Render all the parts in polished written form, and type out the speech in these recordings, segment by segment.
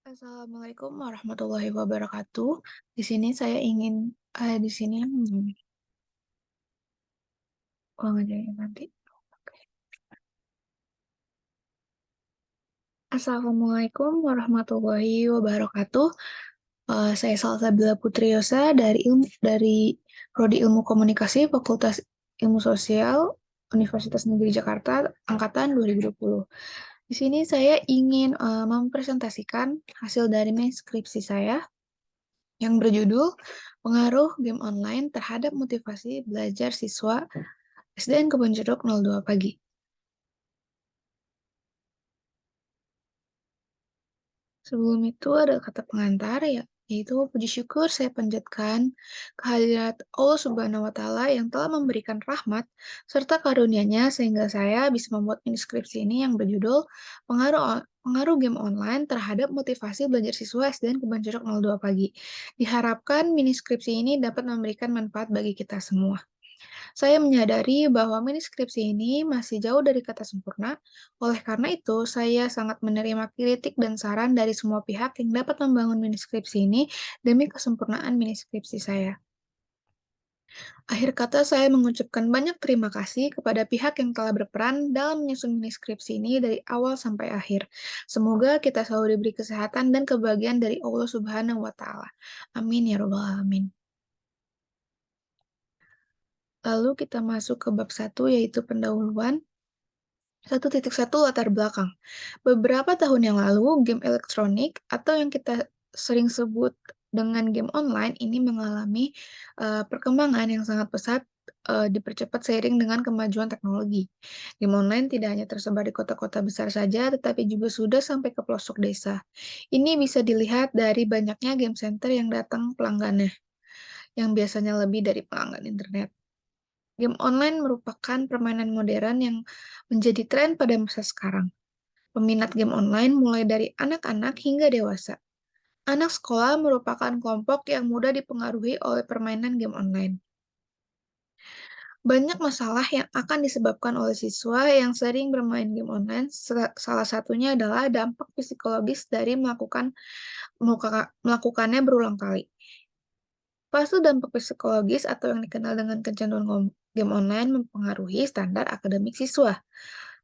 Assalamualaikum warahmatullahi wabarakatuh. Di sini saya ingin, di sini ulang aja ya nanti. Oke. Assalamualaikum warahmatullahi wabarakatuh. Saya Salsabila Putriyosa dari Prodi Ilmu Komunikasi Fakultas Ilmu Sosial Universitas Negeri Jakarta angkatan 2020. Di sini saya ingin mempresentasikan hasil dari skripsi saya yang berjudul Pengaruh Game Online Terhadap Motivasi Belajar Siswa SDN Kebon Jeruk 02 Pagi. Sebelum itu ada kata pengantar ya, yaitu puji syukur saya panjatkan kehadirat Allah Subhanahu wa Ta'ala yang telah memberikan rahmat serta karunia-Nya sehingga saya bisa membuat skripsi ini yang berjudul Pengaruh Game Online Terhadap Motivasi Belajar Siswa SDN Kebon Jeruk 02 Pagi. Diharapkan skripsi ini dapat memberikan manfaat bagi kita semua. Saya menyadari bahwa skripsi ini masih jauh dari kata sempurna. Oleh karena itu, saya sangat menerima kritik dan saran dari semua pihak yang dapat membangun skripsi ini demi kesempurnaan skripsi saya. Akhir kata, saya mengucapkan banyak terima kasih kepada pihak yang telah berperan dalam menyusun skripsi ini dari awal sampai akhir. Semoga kita selalu diberi kesehatan dan kebahagiaan dari Allah Subhanahu wa Ta'ala. Amin ya Rabbal 'Alamin. Lalu kita masuk ke bab 1, yaitu pendahuluan. 1.1 Latar belakang. Beberapa tahun yang lalu, game elektronik atau yang kita sering sebut dengan game online ini mengalami perkembangan yang sangat pesat, dipercepat seiring dengan kemajuan teknologi. Game online tidak hanya tersebar di kota-kota besar saja, tetapi juga sudah sampai ke pelosok desa. Ini bisa dilihat dari banyaknya game center yang datang pelanggannya, yang biasanya lebih dari pelanggan internet. Game online merupakan permainan modern yang menjadi tren pada masa sekarang. Peminat game online mulai dari anak-anak hingga dewasa. Anak sekolah merupakan kelompok yang mudah dipengaruhi oleh permainan game online. Banyak masalah yang akan disebabkan oleh siswa yang sering bermain game online. Salah satunya adalah dampak psikologis dari melakukannya berulang kali. Fase dampak psikologis atau yang dikenal dengan kecanduan game online mempengaruhi standar akademik siswa.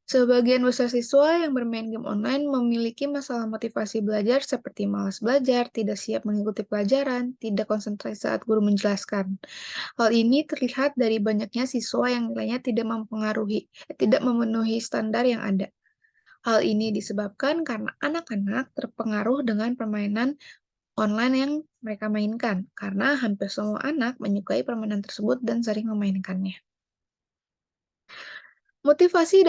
Sebagian besar siswa yang bermain game online memiliki masalah motivasi belajar seperti malas belajar, tidak siap mengikuti pelajaran, tidak konsentrasi saat guru menjelaskan. Hal ini terlihat dari banyaknya siswa yang nilainya tidak memenuhi standar yang ada. Hal ini disebabkan karena anak-anak terpengaruh dengan permainan online yang mereka mainkan, karena hampir semua anak menyukai permainan tersebut dan sering memainkannya. Motivasi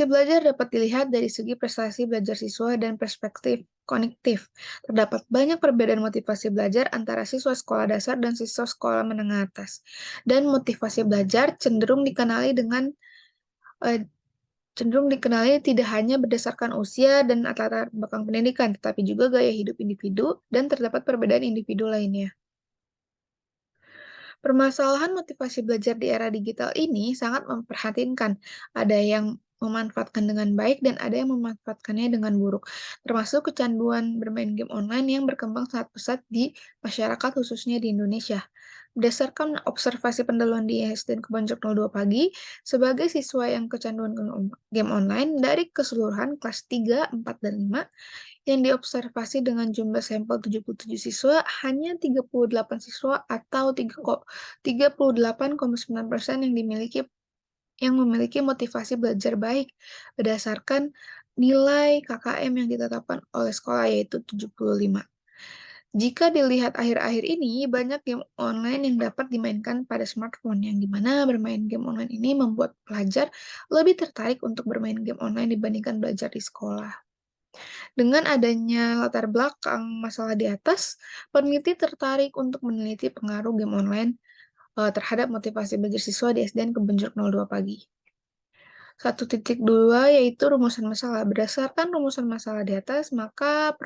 belajar dapat dilihat dari segi prestasi belajar siswa dan perspektif kognitif. Terdapat banyak perbedaan motivasi belajar antara siswa sekolah dasar dan siswa sekolah menengah atas. Dan motivasi belajar eh, cenderung dikenali tidak hanya berdasarkan usia dan latar belakang pendidikan, tetapi juga gaya hidup individu dan terdapat perbedaan individu lainnya. Permasalahan motivasi belajar di era digital ini sangat memperhatinkan. Ada yang memanfaatkan dengan baik dan ada yang memanfaatkannya dengan buruk, termasuk kecanduan bermain game online yang berkembang sangat pesat di masyarakat khususnya di Indonesia. Berdasarkan observasi pendahuluan di ISDN Kebanjok 02 Pagi, sebagai siswa yang kecanduan game online dari keseluruhan kelas 3, 4, dan 5, yang diobservasi dengan jumlah sampel 77 siswa, hanya 38 siswa atau 38,9% yang memiliki motivasi belajar baik berdasarkan nilai KKM yang ditetapkan oleh sekolah, yaitu 75. Jika dilihat akhir-akhir ini, banyak game online yang dapat dimainkan pada smartphone, yang dimana bermain game online ini membuat pelajar lebih tertarik untuk bermain game online dibandingkan belajar di sekolah. Dengan adanya latar belakang masalah di atas, peneliti tertarik untuk meneliti pengaruh game online terhadap motivasi belajar siswa di SDN Kebenjuruk 02 Pagi. 1.2 yaitu rumusan masalah. Berdasarkan rumusan masalah di atas, maka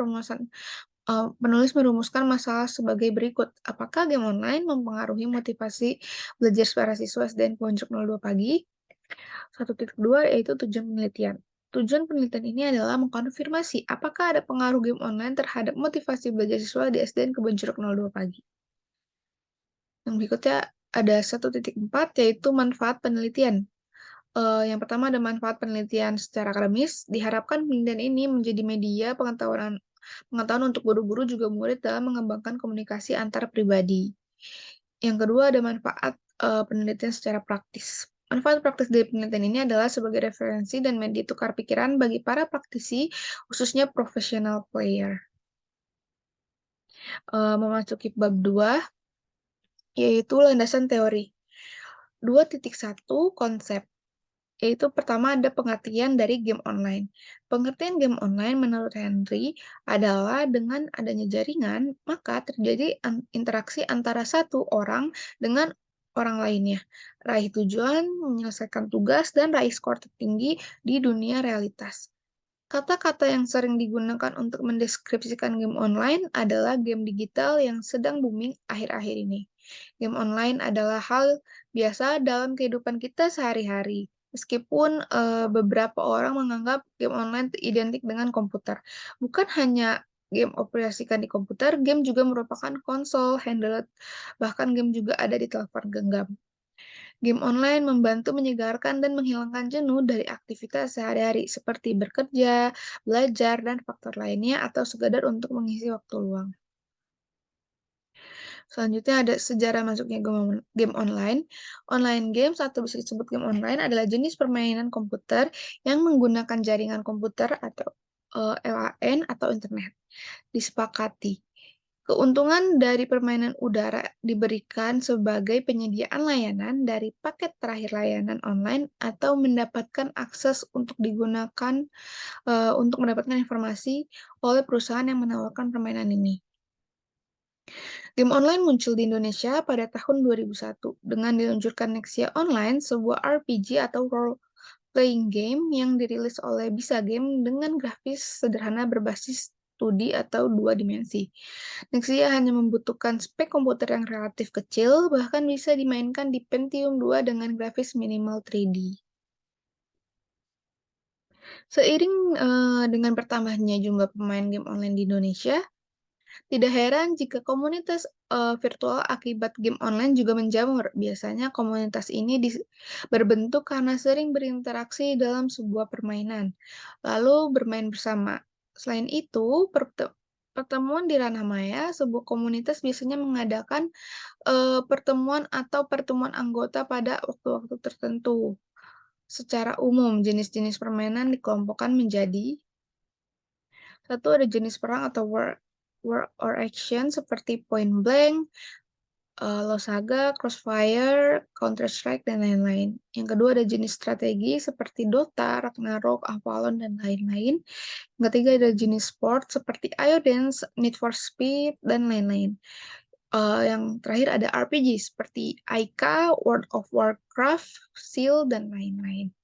penulis merumuskan masalah sebagai berikut. Apakah game online mempengaruhi motivasi belajar para siswa SDN Kebenjuruk 02 Pagi? 1.2 yaitu tujuan penelitian. Tujuan penelitian ini adalah mengkonfirmasi apakah ada pengaruh game online terhadap motivasi belajar siswa di SDN Kebon Jeruk 02 pagi. Yang berikutnya ada 1.4 yaitu manfaat penelitian. Yang pertama ada manfaat penelitian secara akademis. Diharapkan penelitian ini menjadi media pengetahuan pengetahuan untuk guru-guru juga murid dalam mengembangkan komunikasi antar pribadi. Yang kedua ada manfaat penelitian secara praktis. Manfaat praktis dari penelitian ini adalah sebagai referensi dan media tukar pikiran bagi para praktisi, khususnya professional player. Memasuki bab 2, yaitu landasan teori. 2.1 konsep. Yaitu pertama ada pengertian dari game online. Pengertian game online menurut Henry adalah dengan adanya jaringan, maka terjadi interaksi antara satu orang dengan orang lainnya. Raih tujuan, menyelesaikan tugas, dan raih skor tertinggi di dunia realitas. Kata-kata yang sering digunakan untuk mendeskripsikan game online adalah game digital yang sedang booming akhir-akhir ini. Game online adalah hal biasa dalam kehidupan kita sehari-hari. Meskipun beberapa orang menganggap game online identik dengan komputer. Bukan hanya game operasikan di komputer, game juga merupakan konsol, handheld, bahkan game juga ada di telepon genggam. Game online membantu menyegarkan dan menghilangkan jenuh dari aktivitas sehari-hari seperti bekerja, belajar, dan faktor lainnya atau sekedar untuk mengisi waktu luang. Selanjutnya ada sejarah masuknya game online. Online games atau bisa disebut game online adalah jenis permainan komputer yang menggunakan jaringan komputer atau LAN atau internet. Disepakati. Keuntungan dari permainan udara diberikan sebagai penyediaan layanan dari paket terakhir layanan online atau mendapatkan akses untuk digunakan untuk mendapatkan informasi oleh perusahaan yang menawarkan permainan ini. Game online muncul di Indonesia pada tahun 2001 dengan diluncurkan Nexia Online, sebuah RPG atau role-playing game yang dirilis oleh Bisa Game dengan grafis sederhana berbasis 2D atau dua dimensi. Nexia hanya membutuhkan spek komputer yang relatif kecil, bahkan bisa dimainkan di Pentium 2 dengan grafis minimal 3D. Seiring dengan bertambahnya jumlah pemain game online di Indonesia, tidak heran jika komunitas virtual akibat game online juga menjamur. Biasanya komunitas ini berbentuk karena sering berinteraksi dalam sebuah permainan, lalu bermain bersama. Selain itu, pertemuan di ranah maya, sebuah komunitas biasanya mengadakan pertemuan atau pertemuan anggota pada waktu-waktu tertentu. Secara umum, jenis-jenis permainan dikelompokkan menjadi satu ada jenis perang atau war or action seperti Point Blank, Losaga, Crossfire, Counter-Strike, dan lain-lain. Yang kedua ada jenis strategi seperti Dota, Ragnarok, Avalon, dan lain-lain. Yang ketiga ada jenis sport seperti Dance, Need for Speed, dan lain-lain. Yang terakhir ada RPG seperti Aika, World of Warcraft, Seal, dan lain-lain.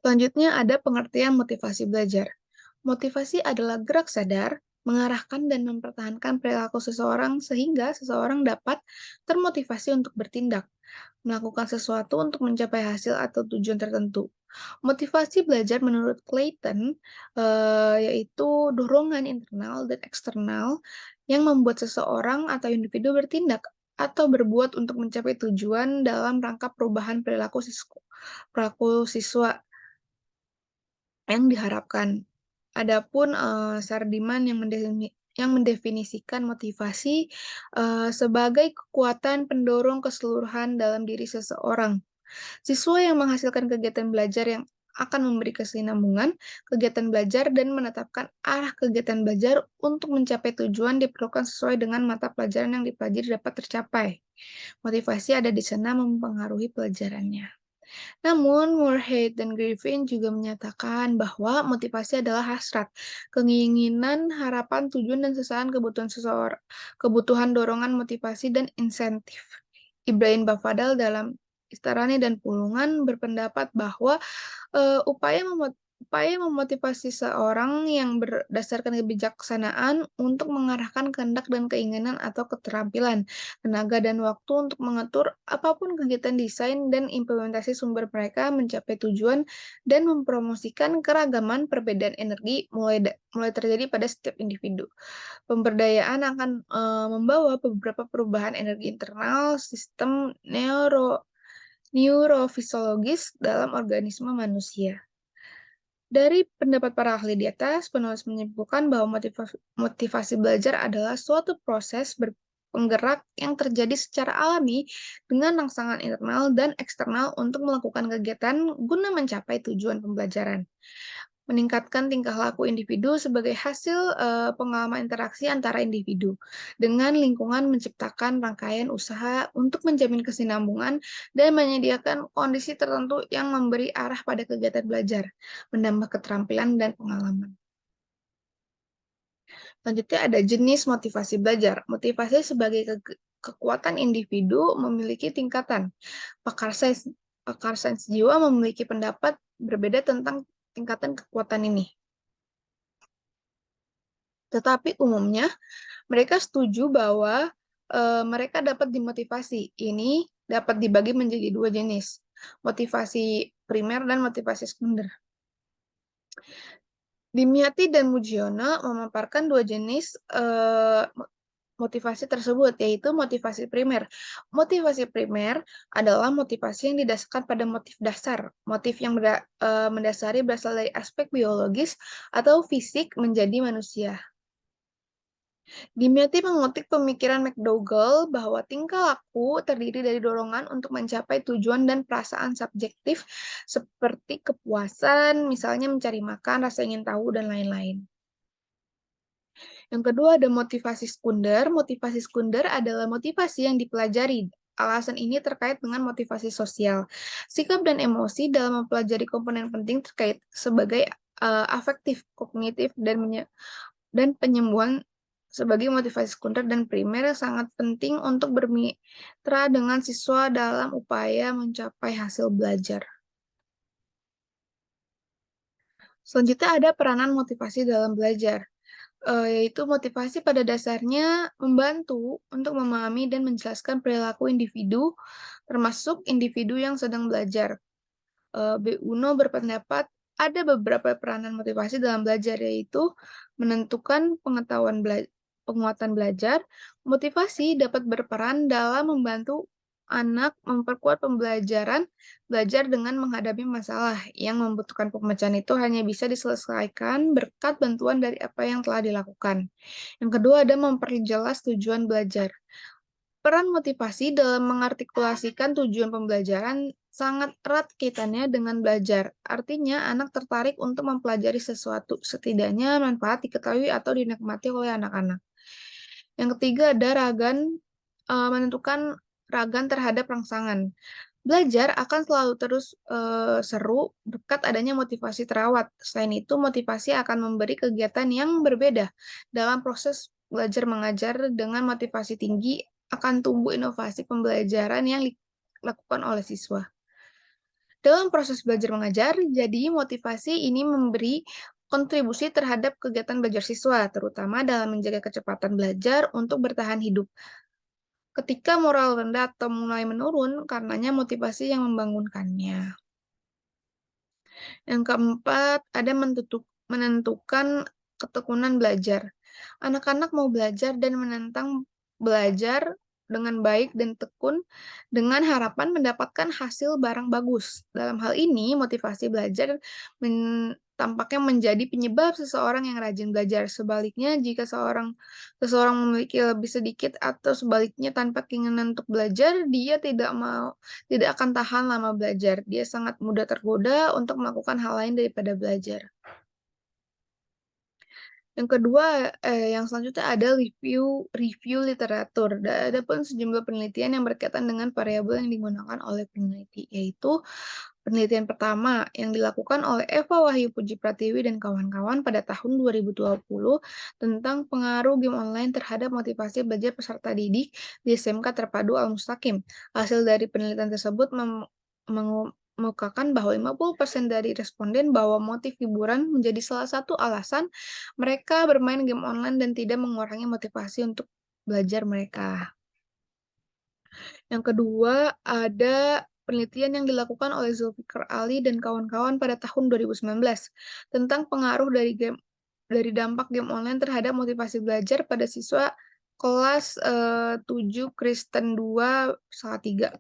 Selanjutnya ada pengertian motivasi belajar. Motivasi adalah gerak sadar, mengarahkan dan mempertahankan perilaku seseorang sehingga seseorang dapat termotivasi untuk bertindak, melakukan sesuatu untuk mencapai hasil atau tujuan tertentu. Motivasi belajar menurut Clayton yaitu dorongan internal dan eksternal yang membuat seseorang atau individu bertindak atau berbuat untuk mencapai tujuan dalam rangka perubahan perilaku siswa yang diharapkan. Adapun Sardiman yang mendefinisikan motivasi sebagai kekuatan pendorong keseluruhan dalam diri seseorang. Siswa yang menghasilkan kegiatan belajar yang akan memberi kesinambungan kegiatan belajar dan menetapkan arah kegiatan belajar untuk mencapai tujuan diperlukan sesuai dengan mata pelajaran yang dipelajari dapat tercapai. Motivasi ada di sana mempengaruhi pelajarannya. Namun, Moorhead dan Griffin juga menyatakan bahwa motivasi adalah hasrat, keinginan, harapan, tujuan, dan sesaran kebutuhan seseorang, kebutuhan dorongan, motivasi, dan insentif. Ibrahim Bafadal dalam Istarani dan Pulungan berpendapat bahwa upaya upaya memotivasi seorang yang berdasarkan kebijaksanaan untuk mengarahkan kehendak dan keinginan atau keterampilan, tenaga dan waktu untuk mengatur apapun kegiatan desain dan implementasi sumber mereka mencapai tujuan dan mempromosikan keragaman perbedaan energi mulai terjadi pada setiap individu. Pemberdayaan akan membawa beberapa perubahan energi internal sistem neurofisiologis dalam organisme manusia. Dari pendapat para ahli di atas, penulis menyimpulkan bahwa motivasi belajar adalah suatu proses penggerak yang terjadi secara alami dengan rangsangan internal dan eksternal untuk melakukan kegiatan guna mencapai tujuan pembelajaran. Meningkatkan tingkah laku individu sebagai hasil pengalaman interaksi antara individu. Dengan lingkungan menciptakan rangkaian usaha untuk menjamin kesinambungan dan menyediakan kondisi tertentu yang memberi arah pada kegiatan belajar, menambah keterampilan dan pengalaman. Selanjutnya ada jenis motivasi belajar. Motivasi sebagai kekuatan individu memiliki tingkatan. Pakar sains jiwa memiliki pendapat berbeda tentang tingkatan kekuatan ini. Tetapi umumnya mereka setuju bahwa mereka dapat dimotivasi. Ini dapat dibagi menjadi dua jenis, motivasi primer dan motivasi sekunder. Dimyati dan Mujiono memaparkan dua jenis motivasi tersebut, yaitu motivasi primer. Motivasi primer adalah motivasi yang didasarkan pada motif dasar, motif yang mendasari berasal dari aspek biologis atau fisik menjadi manusia. Dimyati mengutip pemikiran McDougall bahwa tingkah laku terdiri dari dorongan untuk mencapai tujuan dan perasaan subjektif seperti kepuasan, misalnya mencari makan, rasa ingin tahu, dan lain-lain. Yang kedua ada motivasi sekunder. Motivasi sekunder adalah motivasi yang dipelajari. Alasan ini terkait dengan motivasi sosial. Sikap dan emosi dalam mempelajari komponen penting terkait sebagai afektif, kognitif, dan penyembuhan sebagai motivasi sekunder dan primer yang sangat penting untuk bermitra dengan siswa dalam upaya mencapai hasil belajar. Selanjutnya ada peranan motivasi dalam belajar, yaitu motivasi pada dasarnya membantu untuk memahami dan menjelaskan perilaku individu, termasuk individu yang sedang belajar. B. Uno berpendapat ada beberapa peranan motivasi dalam belajar, yaitu menentukan penguatan belajar. Motivasi dapat berperan dalam membantu anak memperkuat pembelajaran belajar dengan menghadapi masalah yang membutuhkan pemecahan itu hanya bisa diselesaikan berkat bantuan dari apa yang telah dilakukan. Yang kedua ada memperjelas tujuan belajar. Peran motivasi dalam mengartikulasikan tujuan pembelajaran sangat erat kaitannya dengan belajar. Artinya, anak tertarik untuk mempelajari sesuatu, setidaknya manfaat diketahui atau dinikmati oleh anak-anak. Yang ketiga ada menentukan ragan terhadap rangsangan. Belajar akan selalu terus seru berkat adanya motivasi terawat. Selain itu, motivasi akan memberi kegiatan yang berbeda. Dalam proses belajar mengajar dengan motivasi tinggi akan tumbuh inovasi pembelajaran yang dilakukan oleh siswa. Dalam proses belajar mengajar, jadi motivasi ini memberi kontribusi terhadap kegiatan belajar siswa, terutama dalam menjaga kecepatan belajar untuk bertahan hidup. Ketika moral rendah atau mulai menurun, karenanya motivasi yang membangunkannya. Yang keempat, ada menentukan ketekunan belajar. Anak-anak mau belajar dan menentang belajar dengan baik dan tekun dengan harapan mendapatkan hasil barang bagus. Dalam hal ini, motivasi belajar tampaknya menjadi penyebab seseorang yang rajin belajar. Sebaliknya, jika seseorang memiliki lebih sedikit atau sebaliknya tanpa keinginan untuk belajar, dia tidak akan tahan lama belajar. Dia sangat mudah tergoda untuk melakukan hal lain daripada belajar. Yang kedua, yang selanjutnya ada review literatur. Ada pun sejumlah penelitian yang berkaitan dengan variabel yang digunakan oleh peneliti, yaitu penelitian pertama yang dilakukan oleh Eva Wahyu Puji Pratiwi dan kawan-kawan pada tahun 2020 tentang pengaruh game online terhadap motivasi belajar peserta didik di SMK Terpadu Al Mustaqim. Hasil dari penelitian tersebut mengemukakan bahwa 50% dari responden bahwa motif hiburan menjadi salah satu alasan mereka bermain game online dan tidak mengurangi motivasi untuk belajar mereka. Yang kedua, ada penelitian yang dilakukan oleh Zulfikar Ali dan kawan-kawan pada tahun 2019 tentang pengaruh dari dampak game online terhadap motivasi belajar pada siswa kelas 7 Kristen 2 salah 3.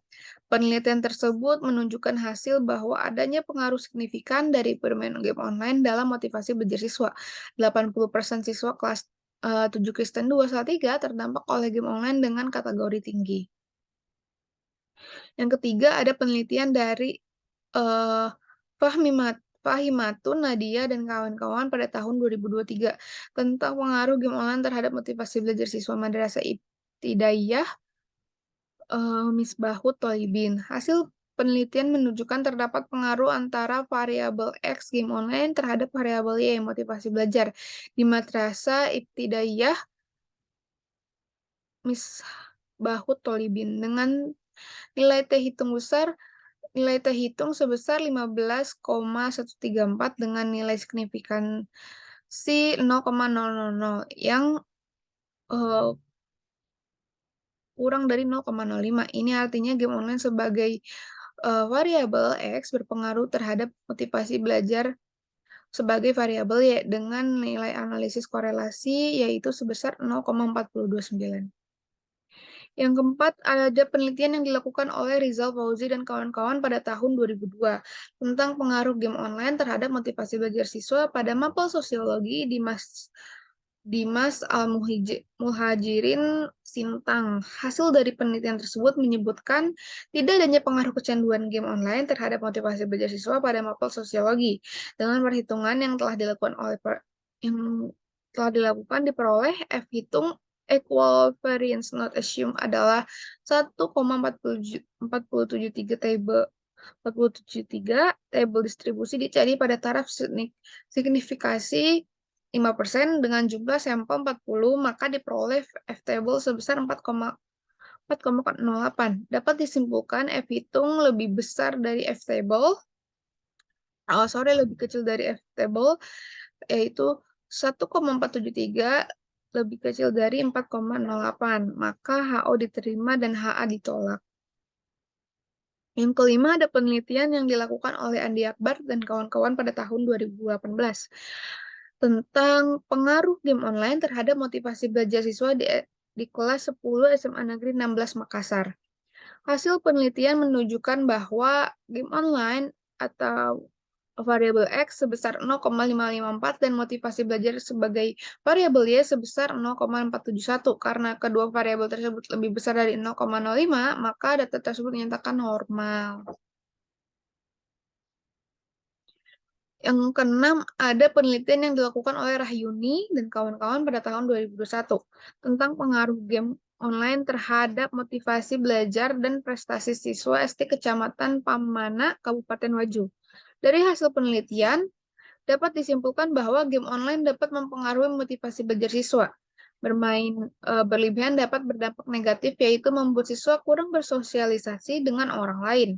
Penelitian tersebut menunjukkan hasil bahwa adanya pengaruh signifikan dari bermain game online dalam motivasi belajar siswa. 80% siswa kelas 7 Kristen 2 salah 3 terdampak oleh game online dengan kategori tinggi. Yang ketiga ada penelitian dari eh, Fahimatun Nadia dan kawan-kawan pada tahun 2023 tentang pengaruh game online terhadap motivasi belajar siswa Madrasah Ibtidaiyah Misbahut Thalibin. Hasil penelitian menunjukkan terdapat pengaruh antara variabel X game online terhadap variabel Y motivasi belajar di Madrasah Ibtidaiyah Misbahut Thalibin dengan nilai T hitung sebesar 15,134 dengan nilai signifikansi 0,000 yang eh, kurang dari 0,05. Ini artinya game online sebagai variabel X berpengaruh terhadap motivasi belajar sebagai variabel Y dengan nilai analisis korelasi yaitu sebesar 0,429. Yang keempat, ada penelitian yang dilakukan oleh Rizal Fauzi dan kawan-kawan pada tahun 2002 tentang pengaruh game online terhadap motivasi belajar siswa pada mapel sosiologi Dimas Al-Muhajirin Sintang. Hasil dari penelitian tersebut menyebutkan tidak adanya pengaruh kecanduan game online terhadap motivasi belajar siswa pada mapel sosiologi. Dengan perhitungan yang telah dilakukan diperoleh F hitung equal variance not assumed adalah 1,473 table distribusi dicari pada taraf signifikasi 5% dengan jumlah sampel 40, maka diperoleh F-table sebesar 4,08. Dapat disimpulkan F hitung lebih besar dari F-table, lebih kecil dari F-table, yaitu 1,473 lebih kecil dari 4,08. Maka HO diterima dan HA ditolak. Yang kelima, ada penelitian yang dilakukan oleh Andi Akbar dan kawan-kawan pada tahun 2018 tentang pengaruh game online terhadap motivasi belajar siswa di kelas 10 SMA Negeri 16 Makassar. Hasil penelitian menunjukkan bahwa game online atau variabel X sebesar 0,554 dan motivasi belajar sebagai variabel Y sebesar 0,471. Karena kedua variabel tersebut lebih besar dari 0,05, maka data tersebut dinyatakan normal. Yang keenam, ada penelitian yang dilakukan oleh Rahyuni dan kawan-kawan pada tahun 2021 tentang pengaruh game online terhadap motivasi belajar dan prestasi siswa SD Kecamatan Pamana, Kabupaten Wajo. Dari hasil penelitian, dapat disimpulkan bahwa game online dapat mempengaruhi motivasi belajar siswa. Berlebihan dapat berdampak negatif, yaitu membuat siswa kurang bersosialisasi dengan orang lain.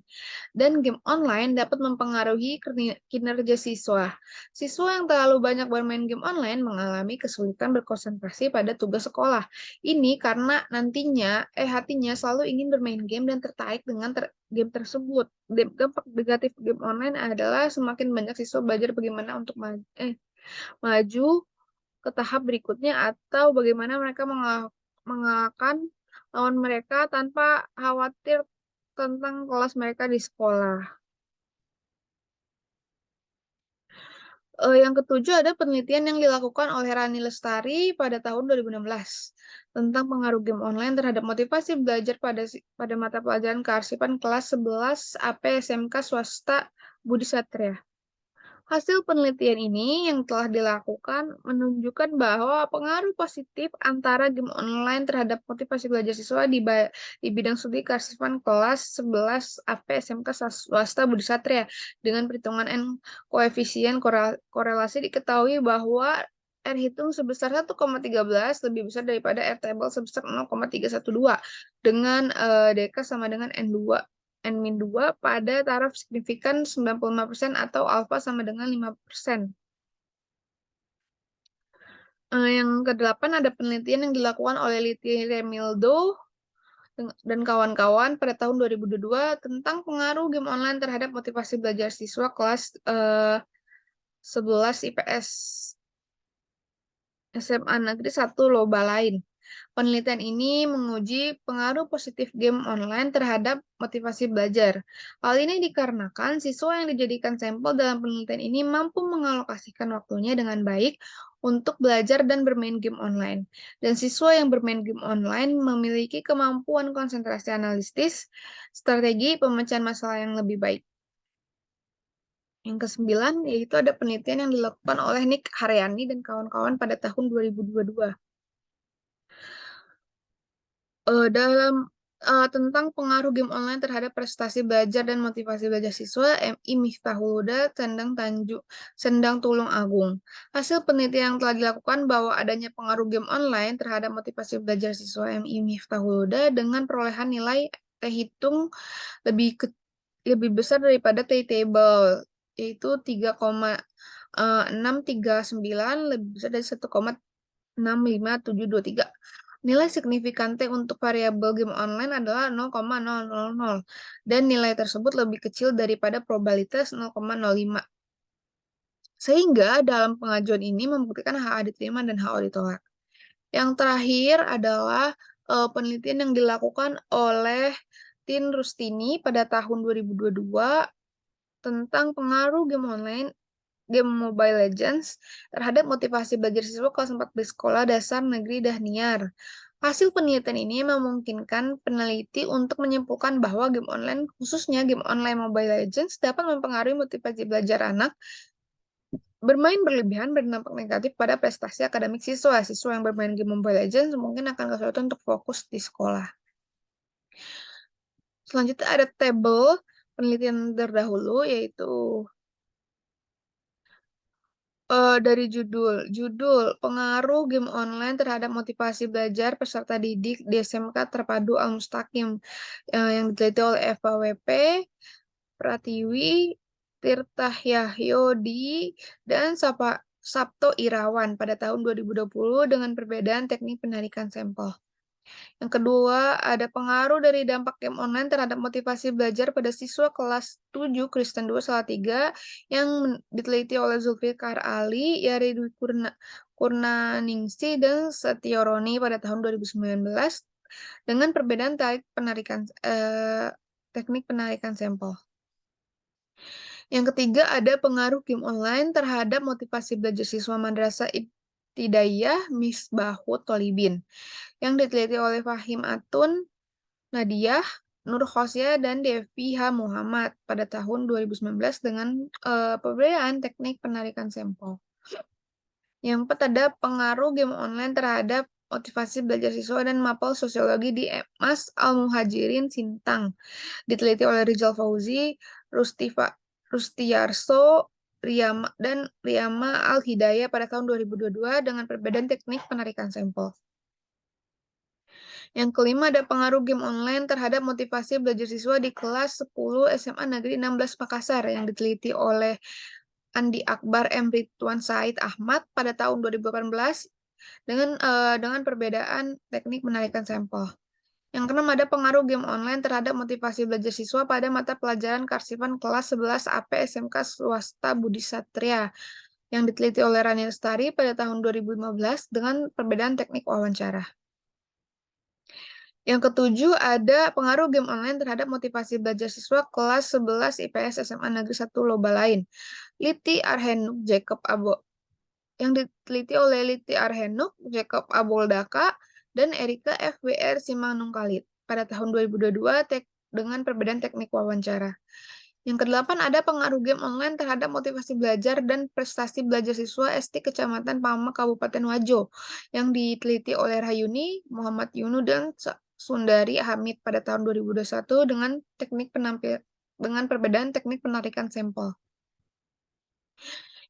Dan game online dapat mempengaruhi kinerja siswa. Siswa yang terlalu banyak bermain game online mengalami kesulitan berkonsentrasi pada tugas sekolah. Ini karena hatinya selalu ingin bermain game dan tertarik dengan game tersebut. Dampak negatif game online adalah semakin banyak siswa belajar bagaimana untuk maju ke tahap berikutnya atau bagaimana mereka mengalahkan lawan mereka tanpa khawatir tentang kelas mereka di sekolah. Yang ketujuh ada penelitian yang dilakukan oleh Rani Lestari pada tahun 2016 tentang pengaruh game online terhadap motivasi belajar pada mata pelajaran kearsipan kelas 11 AP SMK swasta Budi Satria. Hasil penelitian ini yang telah dilakukan menunjukkan bahwa pengaruh positif antara game online terhadap motivasi belajar siswa di bidang studi kearsipan kelas 11 AP SMK swasta Budi Satria. Dengan perhitungan N koefisien korelasi diketahui bahwa R hitung sebesar 1,13 lebih besar daripada R table sebesar 0,312 dengan DK sama dengan N2 N-2 pada taraf signifikan 95% atau alfa sama dengan 5%. Yang kedelapan ada penelitian yang dilakukan oleh Liti Remildo dan kawan-kawan pada tahun 2022 tentang pengaruh game online terhadap motivasi belajar siswa kelas 11 IPS SMA Negeri 1 Loba lain. Penelitian ini menguji pengaruh positif game online terhadap motivasi belajar. Hal ini dikarenakan siswa yang dijadikan sampel dalam penelitian ini mampu mengalokasikan waktunya dengan baik untuk belajar dan bermain game online. Dan siswa yang bermain game online memiliki kemampuan konsentrasi analitis, strategi pemecahan masalah yang lebih baik. Yang kesembilan, yaitu ada penelitian yang dilakukan oleh Nick Haryani dan kawan-kawan pada tahun 2022. Dalam tentang pengaruh game online terhadap prestasi belajar dan motivasi belajar siswa, MI Miftahul Huda, Sendang Tulung Agung. Hasil penelitian yang telah dilakukan bahwa adanya pengaruh game online terhadap motivasi belajar siswa MI Miftahul Huda dengan perolehan nilai hitung lebih lebih besar daripada T-table, yaitu 3,639, lebih besar dari 1,65723. Nilai signifikan T untuk variabel game online adalah 0,000 dan nilai tersebut lebih kecil daripada probabilitas 0,05. Sehingga dalam pengajuan ini membuktikan HA diterima dan HO ditolak. Yang terakhir adalah penelitian yang dilakukan oleh Tin Rustini pada tahun 2022 tentang pengaruh game Mobile Legends terhadap motivasi belajar siswa kelas 4 di Sekolah Dasar Negeri Dahniar. Hasil penelitian ini memungkinkan peneliti untuk menyimpulkan bahwa game online, khususnya game online Mobile Legends, dapat mempengaruhi motivasi belajar anak. Bermain berlebihan berdampak negatif pada prestasi akademik siswa. Siswa yang bermain game Mobile Legends mungkin akan kesulitan untuk fokus di sekolah. Selanjutnya ada tabel penelitian terdahulu, yaitu dari judul pengaruh game online terhadap motivasi belajar peserta didik di SMK Terpadu Al Mustaqim, yang diteliti oleh Eva WP, Pratiwi, Tirta Yahyodi, dan Sabto Irawan pada tahun 2020 dengan perbedaan teknik penarikan sampel. Yang kedua, ada pengaruh dari dampak game online terhadap motivasi belajar pada siswa kelas 7 Kristen 2 Salatiga yang diteliti oleh Zulfikar Ali, Yari Dwi Kurnaningsi, dan Setioroni pada tahun 2019 dengan perbedaan teknik penarikan sampel. Yang ketiga, ada pengaruh game online terhadap motivasi belajar siswa Madrasah Ibtidaiyah Misbahut Tolibin yang diteliti oleh Fahim Atun, Nadiah, Nur Khosia, dan Devi H. Muhammad pada tahun 2019 dengan perbedaan teknik penarikan sampel. Yang keempat ada pengaruh game online terhadap motivasi belajar siswa dan mapel sosiologi di Mas Al-Muhajirin Sintang. Diteliti oleh Rizal Fauzi, Rustiyarso, dan Riyama Al-Hidayah pada tahun 2022 dengan perbedaan teknik penarikan sampel. Yang kelima ada pengaruh game online terhadap motivasi belajar siswa di kelas 10 SMA Negeri 16 Makassar yang diteliti oleh Andi Akbar M. Ridwan Said Ahmad pada tahun 2018 dengan perbedaan teknik menarikan sampel. Yang keenam ada pengaruh game online terhadap motivasi belajar siswa pada mata pelajaran kearsipan kelas 11 AP SMK Swasta Budi Satria yang diteliti oleh Rani Lestari pada tahun 2015 dengan perbedaan teknik wawancara. Yang ketujuh ada pengaruh game online terhadap motivasi belajar siswa kelas 11 IPS SMA Negeri 1 Loba lain. Liti Arhenuk Jacob Abo yang diteliti oleh Liti Arhenuk, Jacob Aboldaka, dan Erika FWR Simanungkalit pada tahun 2022 dengan perbedaan teknik wawancara. Yang kedelapan ada pengaruh game online terhadap motivasi belajar dan prestasi belajar siswa SD Kecamatan Pama Kabupaten Wajo yang diteliti oleh Rahayuni, Muhammad Yunu, dan Sundari Hamid pada tahun 2021 dengan perbedaan teknik penarikan sampel.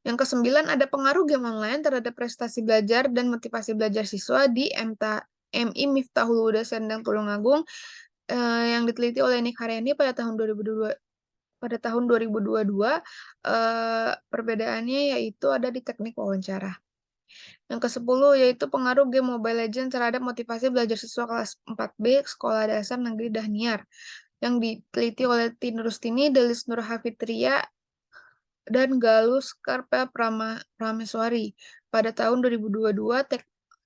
Yang kesembilan ada pengaruh game online terhadap prestasi belajar dan motivasi belajar siswa di MI Miftahul Huda Sendang Tulungagung yang diteliti oleh Nick Haryani pada tahun 2022, perbedaannya yaitu ada di teknik wawancara. Yang ke-10 yaitu pengaruh game Mobile Legends terhadap motivasi belajar siswa kelas 4B Sekolah Dasar Negeri Dahniar yang diteliti oleh Tini Rustini, Delis Nurhafitria, dan Galus Karpa Prameswari pada tahun 2022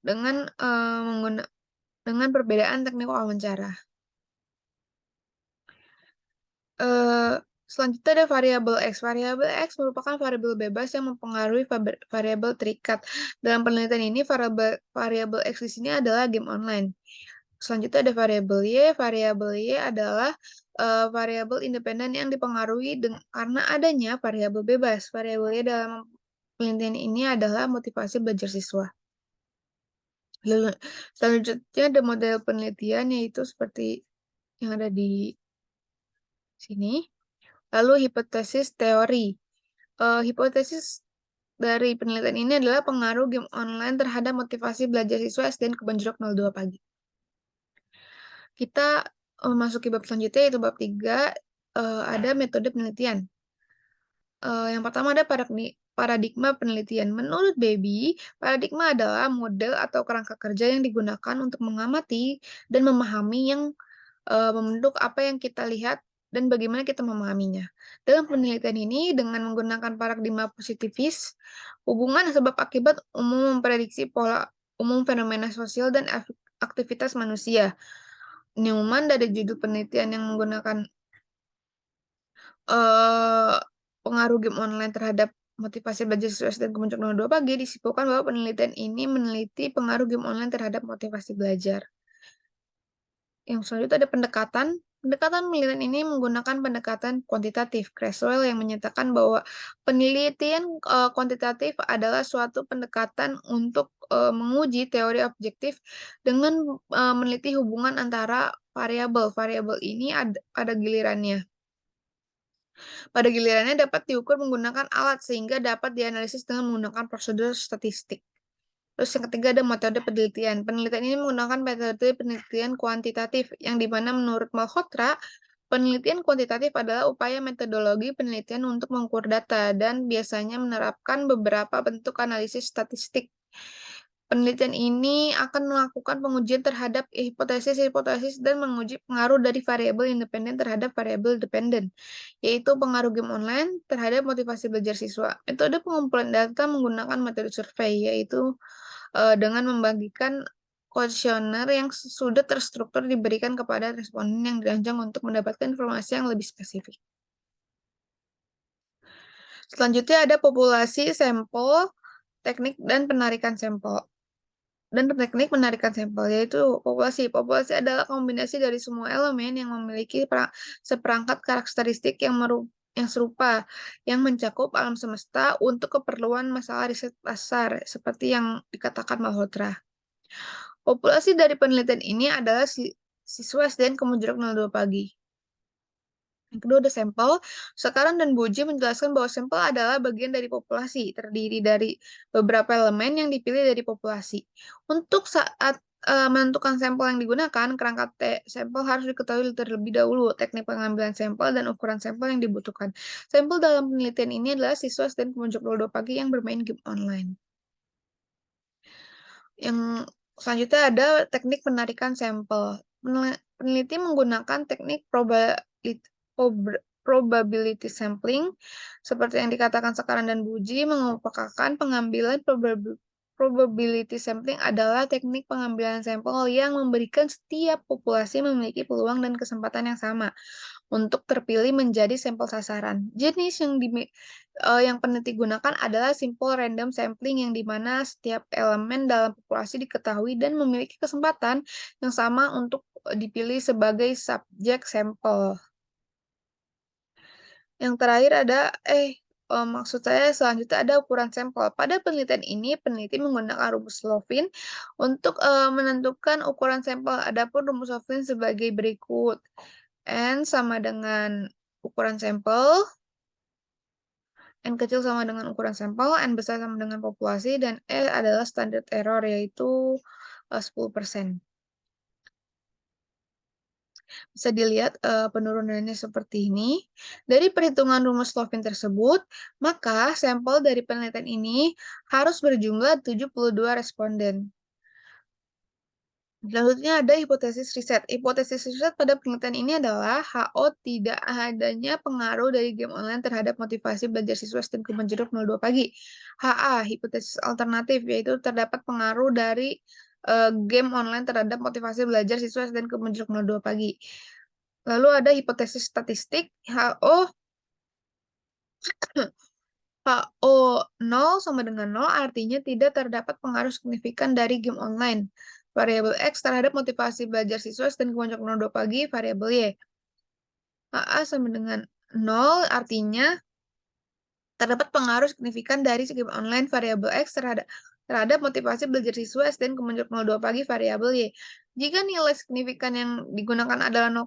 dengan dengan perbedaan teknik wawancara. Eh, Selanjutnya ada variabel X. Variabel X merupakan variabel bebas yang mempengaruhi variabel terikat. Dalam penelitian ini, variabel X di sini adalah game online. Selanjutnya ada variabel Y. Variabel Y adalah variabel independen yang dipengaruhi karena adanya variabel bebas. Variabel Y dalam penelitian ini adalah motivasi belajar siswa. Lalu, selanjutnya ada model penelitian yaitu seperti yang ada di sini. Lalu hipotesis teori. Hipotesis dari penelitian ini adalah pengaruh game online terhadap motivasi belajar siswa SDN Kebonjeruk 02 pagi. Kita memasuki bab selanjutnya yaitu bab 3, ada metode penelitian. Yang pertama ada paradigma penelitian. Menurut Baby, paradigma adalah model atau kerangka kerja yang digunakan untuk mengamati dan memahami yang membentuk apa yang kita lihat dan bagaimana kita memahaminya. Dalam penelitian ini, dengan menggunakan paradigma positivis, hubungan sebab akibat umum memprediksi pola umum fenomena sosial dan aktivitas manusia. Newman dari judul penelitian yang menggunakan eh, pengaruh game online terhadap motivasi belajar siswa dan kemuncak 02 pagi disimpulkan bahwa penelitian ini meneliti pengaruh game online terhadap motivasi belajar. Yang selanjutnya ada pendekatan. Pendekatan penelitian ini menggunakan pendekatan kuantitatif. Creswell yang menyatakan bahwa penelitian kuantitatif adalah suatu pendekatan untuk menguji teori objektif dengan meneliti hubungan antara variabel. Variabel ini ada gilirannya. Pada gilirannya dapat diukur menggunakan alat sehingga dapat dianalisis dengan menggunakan prosedur statistik. Terus yang ketiga ada metode penelitian. Penelitian ini menggunakan metode penelitian kuantitatif, yang dimana menurut Malhotra, penelitian kuantitatif adalah upaya metodologi penelitian untuk mengukur data dan biasanya menerapkan beberapa bentuk analisis statistik. Penelitian ini akan melakukan pengujian terhadap hipotesis-hipotesis dan menguji pengaruh dari variabel independen terhadap variabel dependen, yaitu pengaruh game online terhadap motivasi belajar siswa. Metode pengumpulan data menggunakan metode survei, yaitu dengan membagikan kuesioner yang sudah terstruktur diberikan kepada responden yang dirancang untuk mendapatkan informasi yang lebih spesifik. Selanjutnya ada populasi, sampel, teknik, dan penarikan sampel. Dan teknik penarikan sampel, yaitu populasi. Populasi adalah kombinasi dari semua elemen yang memiliki seperangkat karakteristik yang serupa, yang mencakup alam semesta untuk keperluan masalah riset pasar, seperti yang dikatakan Malhotra. Populasi dari penelitian ini adalah siswa SDN Kemujeruk 02 pagi. Yang kedua ada sampel. Sekarang dan Boji menjelaskan bahwa sampel adalah bagian dari populasi, terdiri dari beberapa elemen yang dipilih dari populasi. Untuk saat menentukan sampel yang digunakan, kerangka sampel harus diketahui terlebih dahulu, teknik pengambilan sampel dan ukuran sampel yang dibutuhkan. Sampel dalam penelitian ini adalah siswa SDN Kemujeruk 02 pagi yang bermain game online. Yang selanjutnya ada teknik penarikan sampel. Peneliti menggunakan teknik probability sampling, seperti yang dikatakan Sekaran dan Buji, mengupayakan pengambilan probability sampling adalah teknik pengambilan sampel yang memberikan setiap populasi memiliki peluang dan kesempatan yang sama untuk terpilih menjadi sampel sasaran. Jenis yang peneliti gunakan adalah simple random sampling, yang dimana setiap elemen dalam populasi diketahui dan memiliki kesempatan yang sama untuk dipilih sebagai subjek sampel. Yang terakhir ada, maksud saya selanjutnya ada ukuran sampel. Pada penelitian ini, peneliti menggunakan rumus Lovin untuk menentukan ukuran sampel. Adapun rumus Lovin sebagai berikut. N sama dengan ukuran sampel, N kecil sama dengan ukuran sampel, N besar sama dengan populasi, dan E adalah standard error, yaitu 10%. Bisa dilihat penurunannya seperti ini. Dari perhitungan rumus Slovin tersebut, maka sampel dari penelitian ini harus berjumlah 72 responden. Selanjutnya ada hipotesis riset. Hipotesis riset pada penelitian ini adalah HO tidak adanya pengaruh dari game online terhadap motivasi belajar siswa STEM Kemenjeruk 02 pagi. HA, hipotesis alternatif, yaitu terdapat pengaruh dari game online terhadap motivasi belajar siswa STEM Kemenjeruk 02 pagi. Lalu ada hipotesis statistik, HO 0 sama dengan 0 artinya tidak terdapat pengaruh signifikan dari game online. Variabel X terhadap motivasi belajar siswa dan kelompok 02 pagi, variabel Y. HA sama dengan 0 artinya terdapat pengaruh signifikan dari game online, variabel X terhadap motivasi belajar siswa dan kelompok 02 pagi, variabel Y. Jika nilai signifikan yang digunakan adalah 0,05,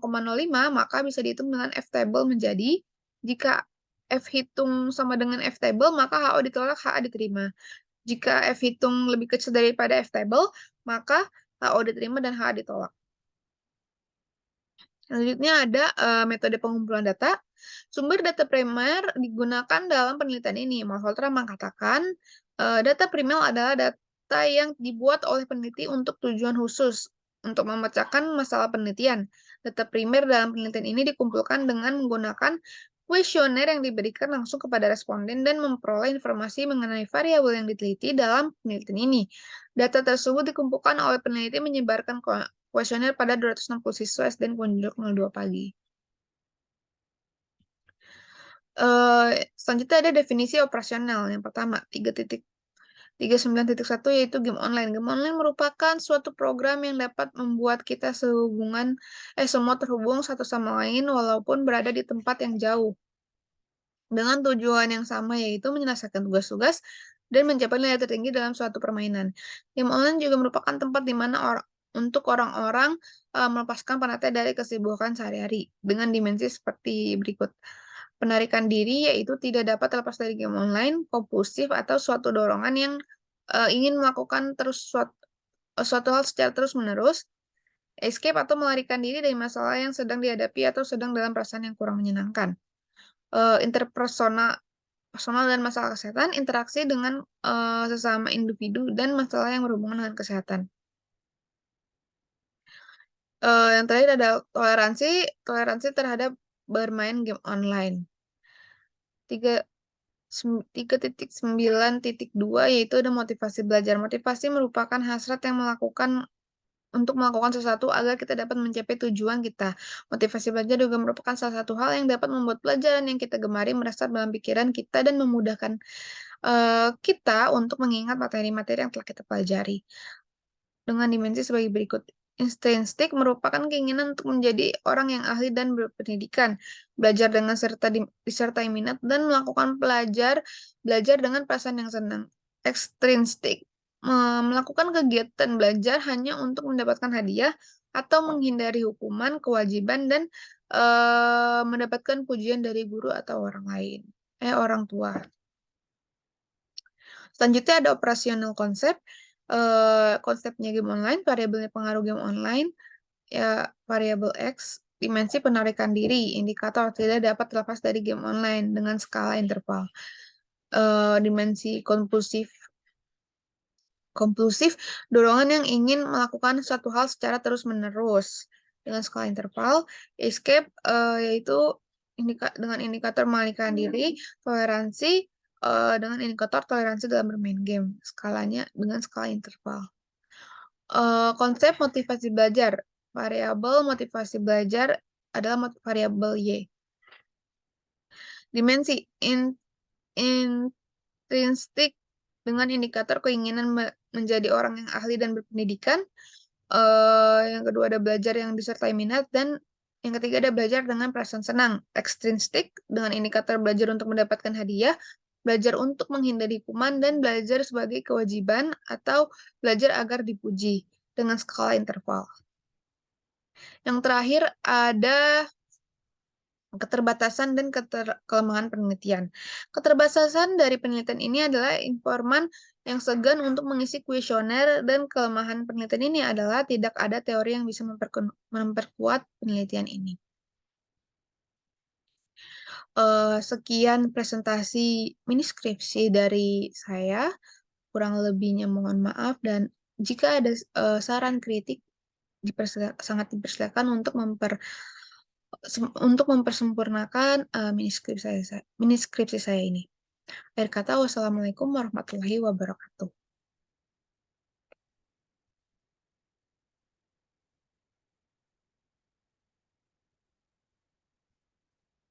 maka bisa dihitung dengan F-table menjadi jika F hitung sama dengan F-table, maka HO ditolak, HA diterima. Jika F hitung lebih kecil daripada F-table, maka HO diterima dan HA ditolak. Selanjutnya ada metode pengumpulan data. Sumber data primer digunakan dalam penelitian ini. Malhotra mengatakan data primer adalah data yang dibuat oleh peneliti untuk tujuan khusus untuk memecahkan masalah penelitian. Data primer dalam penelitian ini dikumpulkan dengan menggunakan kuesioner yang diberikan langsung kepada responden dan memperoleh informasi mengenai variabel yang diteliti dalam penelitian ini. Data tersebut dikumpulkan oleh peneliti menyebarkan kuesioner pada 260 siswa SD dan Ponjok 02 pagi. Selanjutnya ada definisi operasional. Yang pertama, 3.39.1 yaitu game online. Game online merupakan suatu program yang dapat membuat kita semua terhubung satu sama lain walaupun berada di tempat yang jauh. Dengan tujuan yang sama yaitu menyelesaikan tugas-tugas dan mencapai nilai tertinggi dalam suatu permainan. Game online juga merupakan tempat di mana untuk orang-orang melepaskan penatnya dari kesibukan sehari-hari dengan dimensi seperti berikut. Penarikan diri yaitu tidak dapat terlepas dari game online, kompulsif atau suatu dorongan yang ingin melakukan suatu hal secara terus-menerus, escape atau melarikan diri dari masalah yang sedang dihadapi atau sedang dalam perasaan yang kurang menyenangkan. Interpersonal personal dan masalah kesehatan, interaksi dengan sesama individu, dan masalah yang berhubungan dengan kesehatan. Yang terakhir ada toleransi terhadap bermain game online. 3.9.2 yaitu ada motivasi belajar. Motivasi merupakan hasrat yang untuk melakukan sesuatu agar kita dapat mencapai tujuan kita. Motivasi belajar juga merupakan salah satu hal yang dapat membuat pelajaran yang kita gemari merasap dalam pikiran kita dan memudahkan kita untuk mengingat materi-materi yang telah kita pelajari. Dengan dimensi sebagai berikut. Intrinsik merupakan keinginan untuk menjadi orang yang ahli dan berpendidikan, belajar dengan disertai minat, dan melakukan belajar dengan perasaan yang senang. Ekstrinsik melakukan kegiatan belajar hanya untuk mendapatkan hadiah atau menghindari hukuman, kewajiban, dan mendapatkan pujian dari guru atau orang tua. Selanjutnya ada operasional konsep. Konsepnya game online, variabelnya pengaruh game online, ya variabel X, dimensi penarikan diri, indikator tidak dapat terlepas dari game online dengan skala interval. Dimensi kompulsif, dorongan yang ingin melakukan suatu hal secara terus-menerus dengan skala interval. Escape yaitu dengan indikator melarikan diri, toleransi dengan indikator toleransi dalam bermain game, skalanya dengan skala interval. Konsep motivasi belajar, variabel motivasi belajar adalah variabel Y. Dimensi intrinsik dengan indikator keinginan menjadi orang yang ahli dan berpendidikan. Yang kedua ada belajar yang disertai minat, dan yang ketiga ada belajar dengan perasaan senang. Ekstrinsik dengan indikator belajar untuk mendapatkan hadiah, belajar untuk menghindari hukuman, dan belajar sebagai kewajiban atau belajar agar dipuji dengan skala interval. Yang terakhir ada Keterbatasan dan kelemahan penelitian. Keterbatasan dari penelitian ini adalah informan yang segan untuk mengisi kuesioner dan kelemahan penelitian ini adalah tidak ada teori yang bisa memperkuat penelitian ini. Sekian presentasi mini skripsi dari saya. Kurang lebihnya mohon maaf dan jika ada saran kritik sangat dipersilakan untuk mempersempurnakan mini skripsi saya ini. Akhir kata, wassalamualaikum warahmatullahi wabarakatuh.